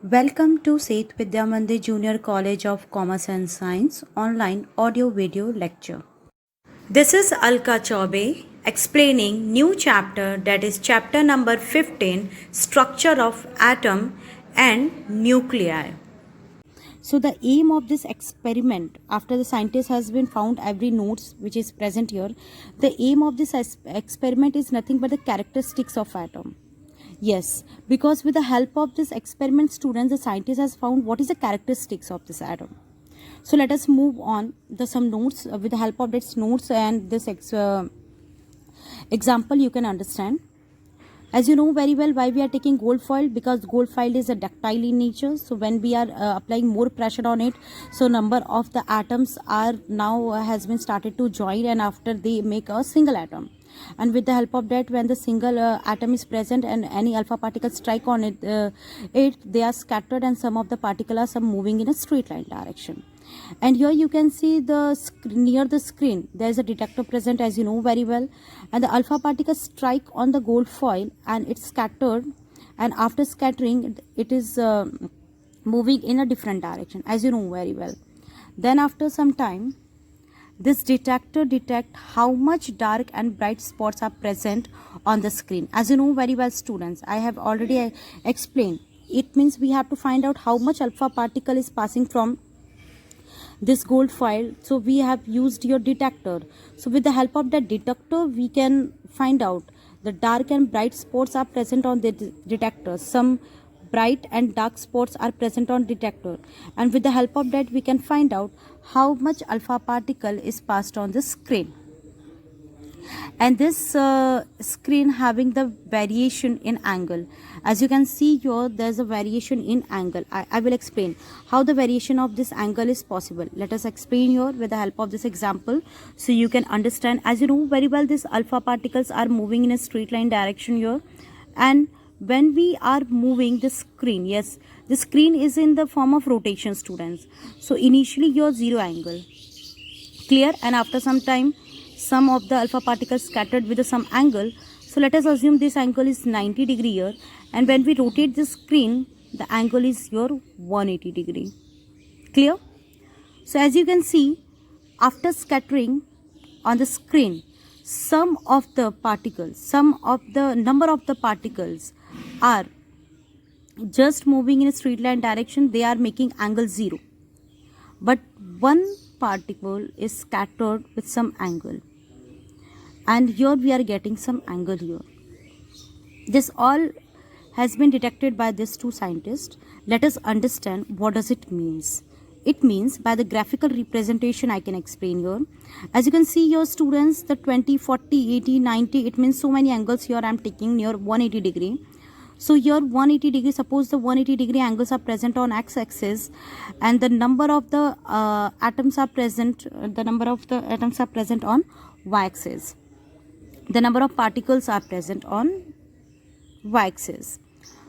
Welcome to Seth Vidya Mandir Junior College of Commerce and Science online audio video lecture. This is Alka Chaube explaining new chapter, that is chapter number 15, structure of atom and nuclei. So the aim of this experiment, after the scientist has been found every notes which is present here, the aim of this experiment is nothing but the characteristics of atom. Yes, because with the help of this experiment, students, the scientist has found what is the characteristics of this atom. So let us move on the some notes with the help of this notes and this example you can understand. As you know very well why we are taking gold foil, because gold foil is a ductile in nature. So when we are applying more pressure on it, so number of the atoms are now has been started to join, and after they make a single atom. And with the help of that, when the single atom is present and any alpha particles strike on it, they are scattered, and some of the particles are moving in a straight line direction. And here you can see near the screen there is a detector present, as you know very well, and the alpha particles strike on the gold foil and it's scattered, and after scattering it is moving in a different direction, as you know very well. Then after some time, this detector detects how much dark and bright spots are present on the screen. As you know very well students, I have already explained. It means we have to find out how much alpha particle is passing from this gold foil. So we have used your detector. So with the help of that detector, we can find out the dark and bright spots are present on the detector. Some bright and dark spots are present on detector, and with the help of that we can find out how much alpha particle is passed on the screen. And this screen having the variation in angle, as you can see here there's a variation in angle. I will explain how the variation of this angle is possible. Let us explain here with the help of this example so you can understand. As you know very well, these alpha particles are moving in a straight line direction here, and when we are moving the screen, yes, the screen is in the form of rotation students. So initially your zero angle, clear, and after some time some of the alpha particles scattered with some angle. So let us assume this angle is 90 degree here, and when we rotate the screen the angle is your 180 degree, clear. So as you can see, after scattering on the screen, some of the number of the particles are just moving in a straight line direction. They are making angle 0, but one particle is scattered with some angle, and here we are getting some angle here. This all has been detected by these two scientists. Let us understand what does it means. It means by the graphical representation I can explain here. As you can see here students, the 20, 40, 80, 90, it means so many angles here I am taking near 180 degree. So here 180 degree, suppose the 180 degree angles are present on x-axis, and the number of the atoms are present on y-axis. The number of particles are present on y-axis.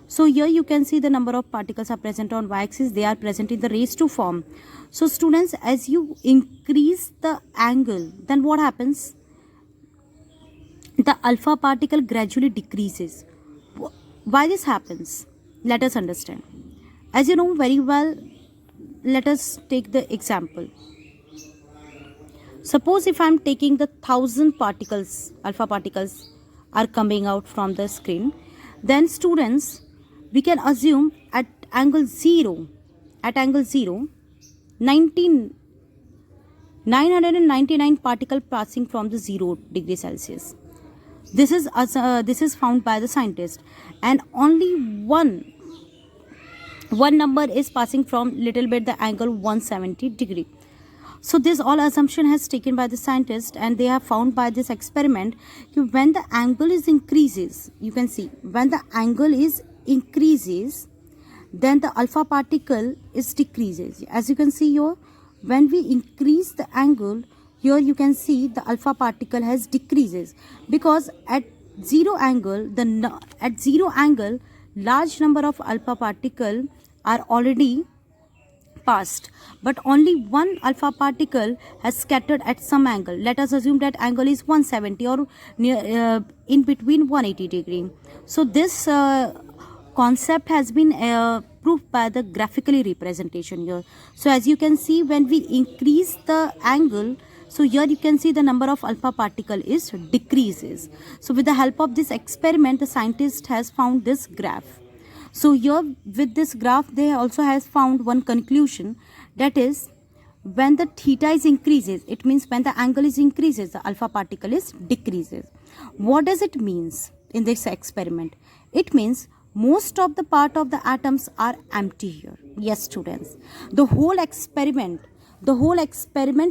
So here you can see the number of particles are present on y-axis. They are present in the raised to form. So students, as you increase the angle, then what happens? The alpha particle gradually decreases. Why this happens? Let us understand. As you know very well, let us take the example. Suppose if I am taking the 1000 particles, alpha particles are coming out from the screen, then students, we can assume at angle 0, 999 particle passing from the 0 degree Celsius. This is found by the scientist, and only one number is passing from little bit the angle 170 degree. So this all assumption has taken by the scientist, and they have found by this experiment when the angle is increases, you can see when the angle is increases, then the alpha particle is decreases. As you can see here, when we increase the angle, here you can see the alpha particle has decreases, because at zero angle large number of alpha particle are already passed, but only one alpha particle has scattered at some angle. Let us assume that angle is 170 or near in between 180 degree. So this concept has been proved by the graphically representation here. So as you can see, when we increase the angle, so here you can see the number of alpha particle is decreases. So with the help of this experiment, the scientist has found this graph. So here with this graph, they also has found one conclusion, that is, when the theta is increases, it means when the angle is increases, the alpha particle is decreases. What does it means in this experiment? It means most of the part of the atoms are empty here. Yes, students. The whole experiment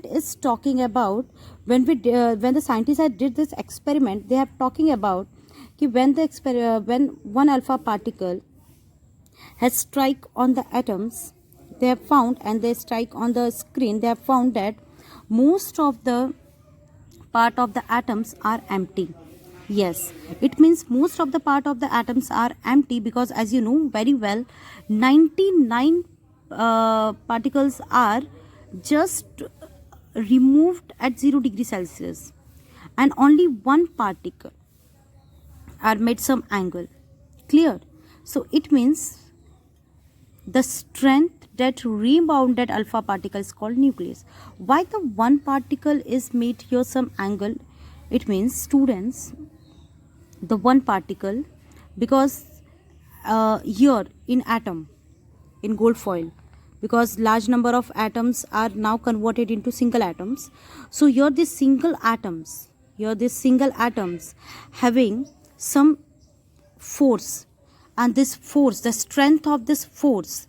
is talking about when the scientists did this experiment, they are talking about when one alpha particle has strike on the atoms, they have found, and they strike on the screen, they have found that most of the part of the atoms are empty. Yes, it means most of the part of the atoms are empty, because as you know very well, 99 particles are just removed at 0 degree Celsius, and only one particle are made some angle. Clear? So it means the strength that rebounded alpha particle is called nucleus. Why the one particle is made here some angle? It means, students, the one particle, because here in atom, in gold foil, because large number of atoms are now converted into single atoms. So here these single atoms having some force, and this force, the strength of this force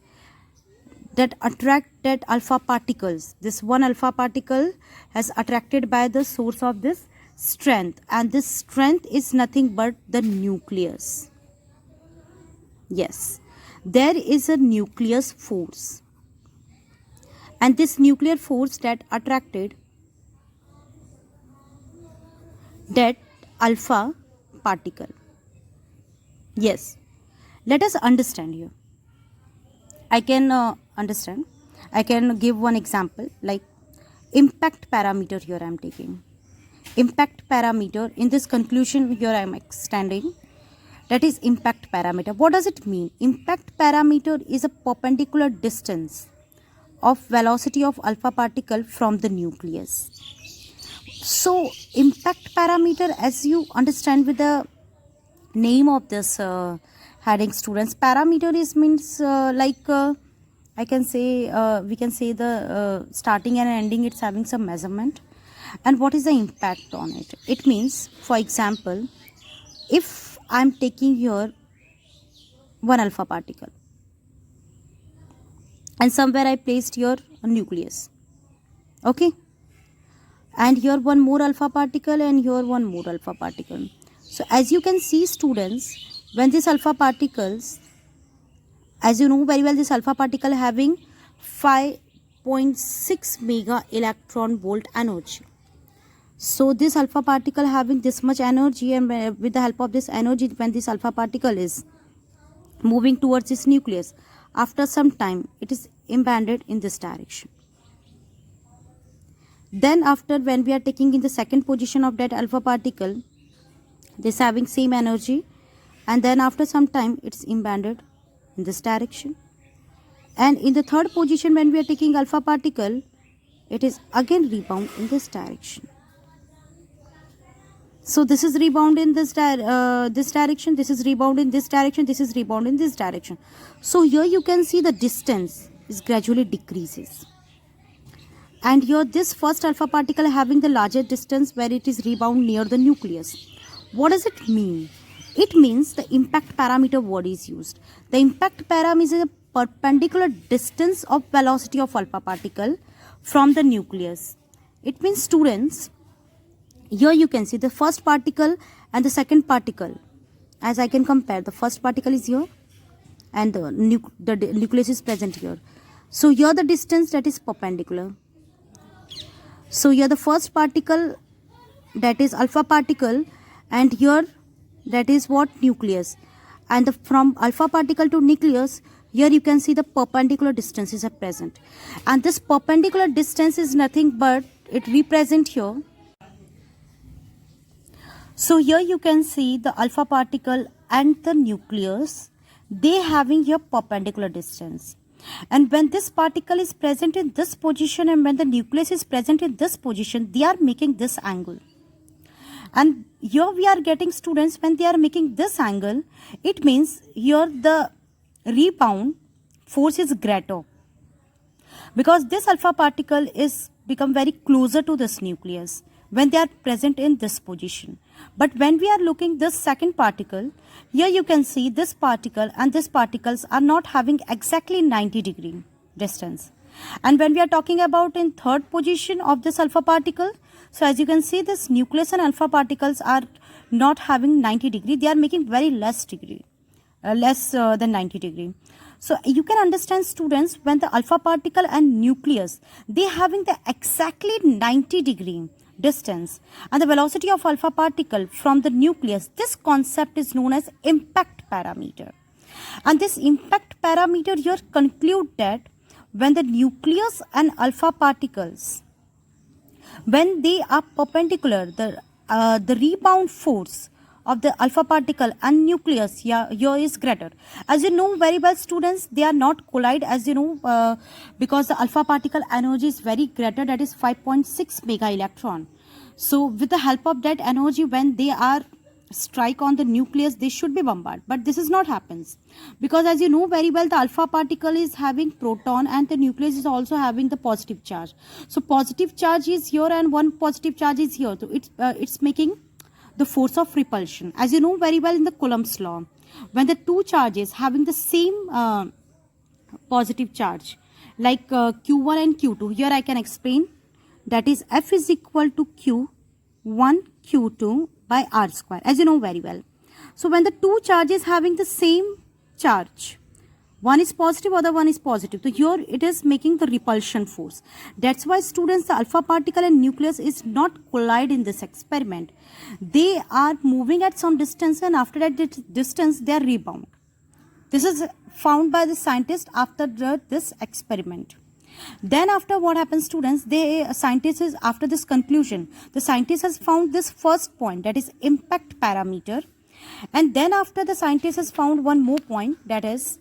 that attracted alpha particles, this one alpha particle has attracted by the source of this strength, and this strength is nothing but the nucleus. Yes, there is a nucleus force, and this nuclear force that attracted that alpha particle. Yes, let us understand here. I can understand. I can give one example, like impact parameter. Here I am taking impact parameter. In this conclusion here I am extending, that is impact parameter. What does it mean? Impact parameter is a perpendicular distance of velocity of alpha particle from the nucleus. So impact parameter, as you understand with the name of this heading, students, parameter is means I can say we can say the starting and ending, it's having some measurement. And what is the impact on it? It means, for example, if I am taking here one alpha particle and somewhere I placed here a nucleus, okay, and here one more alpha particle and here one more alpha particle. So as you can see, students, when these alpha particles, as you know very well, this alpha particle having 5.6 mega electron volt energy. So this alpha particle having this much energy, and with the help of this energy, when this alpha particle is moving towards this nucleus, after some time it is impanded in this direction. Then after, when we are taking in the second position of that alpha particle, this having same energy, and then after some time it's impanded in this direction. And in the third position, when we are taking alpha particle, it is again rebound in this direction. So this is rebound in this direction, this is rebound in this direction, this is rebound in this direction. So here you can see the distance is gradually decreases. And here this first alpha particle having the larger distance where it is rebound near the nucleus. What does it mean? It means the impact parameter word is used. The impact parameter is a perpendicular distance of velocity of alpha particle from the nucleus. It means, students, here you can see the first particle and the second particle. As I can compare, the first particle is here and the nucleus is present here. So here the distance, that is perpendicular. So here the first particle, that is alpha particle, and here that is what? Nucleus. And from alpha particle to nucleus, here you can see the perpendicular distances are present. And this perpendicular distance is nothing but, it represent here. So here you can see the alpha particle and the nucleus. they having here perpendicular distance. And when this particle is present in this position and when the nucleus is present in this position, they are making this angle. And here we are getting students, when they are making this angle, it means here the rebound force is greater, because this alpha particle is become very closer to this nucleus when they are present in this position. But when we are looking this second particle, here you can see this particle and this particles are not having exactly 90-degree distance. And when we are talking about in third position of this alpha particle, so as you can see, this nucleus and alpha particles are not having 90-degree, they are making very less degree, less than 90-degree. So you can understand, students, when the alpha particle and nucleus, they having the exactly 90-degree distance and the velocity of alpha particle from the nucleus, this concept is known as impact parameter. And this impact parameter here conclude that when the nucleus and alpha particles, when they are perpendicular, the rebound force of the alpha particle and nucleus here is greater. As you know very well, students, they are not collide, as you know, because the alpha particle energy is very greater, that is 5.6 mega electron. So with the help of that energy, when they are strike on the nucleus, they should be bombarded. But this is not happens, because as you know very well, the alpha particle is having proton and the nucleus is also having the positive charge. So positive charge is here and one positive charge is here. So it's making the force of repulsion. As you know very well in the Coulomb's law, when the two charges having the same positive charge, like Q1 and Q2, here I can explain, that is F is equal to Q1 Q2 by R square, as you know very well. So when the two charges having the same charge, one is positive, other one is positive, so here it is making the repulsion force. That's why, students, the alpha particle and nucleus is not collide in this experiment. They are moving at some distance, and after that distance they are rebound. This is found by the scientist after this experiment. Then after what happens, students, scientists, after this conclusion, the scientist has found this first point, that is impact parameter. And then after, the scientist has found one more point, that is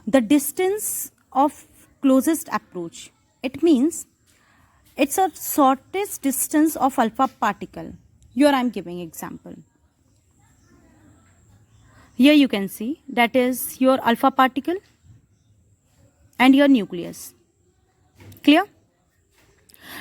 the distance of closest approach. It means it's a shortest distance of alpha particle. Here I am giving example. Here you can see that is your alpha particle and your nucleus. Clear?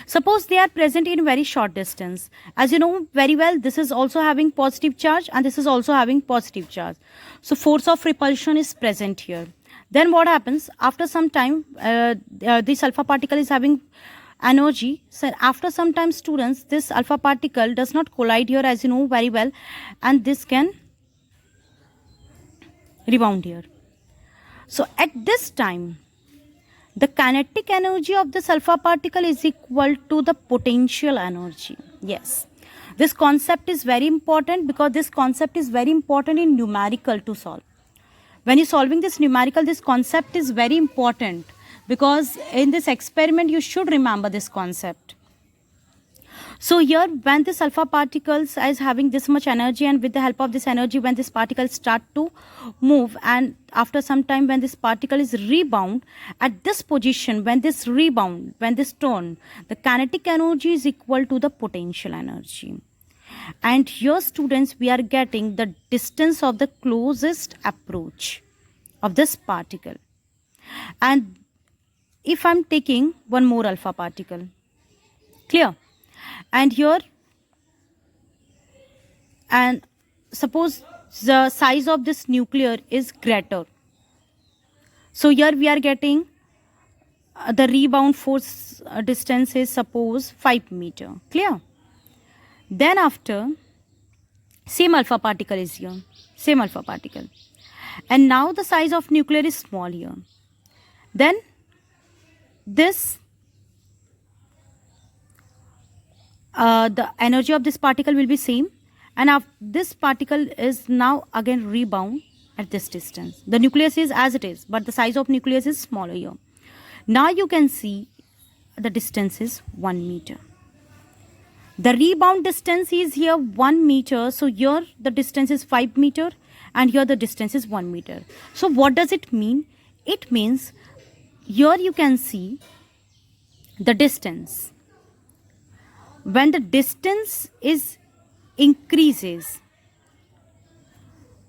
Suppose they are present in very short distance. As you know very well, this is also having positive charge and this is also having positive charge. So force of repulsion is present here. Then what happens? After some time, this alpha particle is having energy. So after some time, students, this alpha particle does not collide here, as you know very well, and this can rebound here. So at this time, the kinetic energy of this alpha particle is equal to the potential energy. Yes, this concept is very important, because this concept is very important in numerical to solve. When you're solving this numerical, this concept is very important, because in this experiment you should remember this concept. So here, when this alpha particles is having this much energy, and with the help of this energy, when this particle start to move, and after some time when this particle is rebound at this position, when this rebound, when this turn, the kinetic energy is equal to the potential energy. And here, students, we are getting the distance of the closest approach of this particle. And if I'm taking one more alpha particle, clear? And here, and suppose the size of this nuclear is greater. So here we are getting the rebound force distance is suppose 5 meter. Clear? Then after, same alpha particle is here, same alpha particle. And now the size of nuclear is small here. Then this the energy of this particle will be same, and this particle is now again rebound at this distance. The nucleus is as it is, but the size of nucleus is smaller here. Now you can see the distance is 1 meter. The rebound distance is here 1 meter, so here the distance is 5 meter, and here the distance is 1 meter. So what does it mean? It means here you can see the distance. When the distance is increases,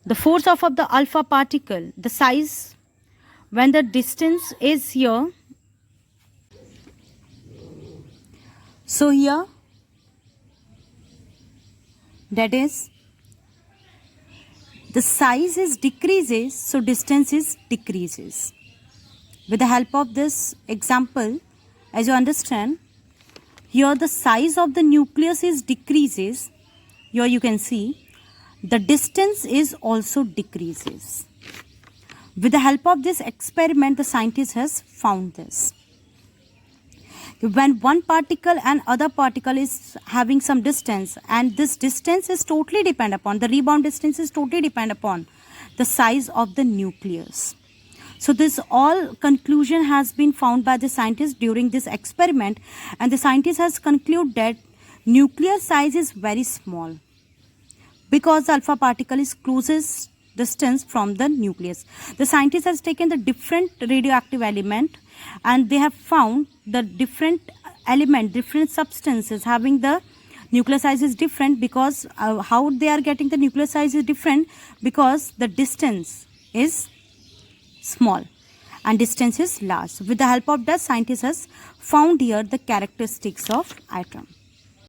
the force of the alpha particle, the size, when the distance is here, so here that is the size is decreases, so distance is decreases. With the help of this example, as you understand, here the size of the nucleus is decreases. Here you can see the distance is also decreases. With the help of this experiment, the scientist has found this. When one particle and other particle is having some distance, and this distance is totally depend upon, the rebound distance is totally depend upon the size of the nucleus. So this all conclusion has been found by the scientist during this experiment, and the scientist has concluded that nuclear size is very small because alpha particle is closest distance from the nucleus. The scientist has taken the different radioactive element, and they have found the different element, different substances having the nuclear size is different, because how they are getting the nuclear size is different, because the distance is small and distance is large. With the help of that, scientist has found here the characteristics of atom.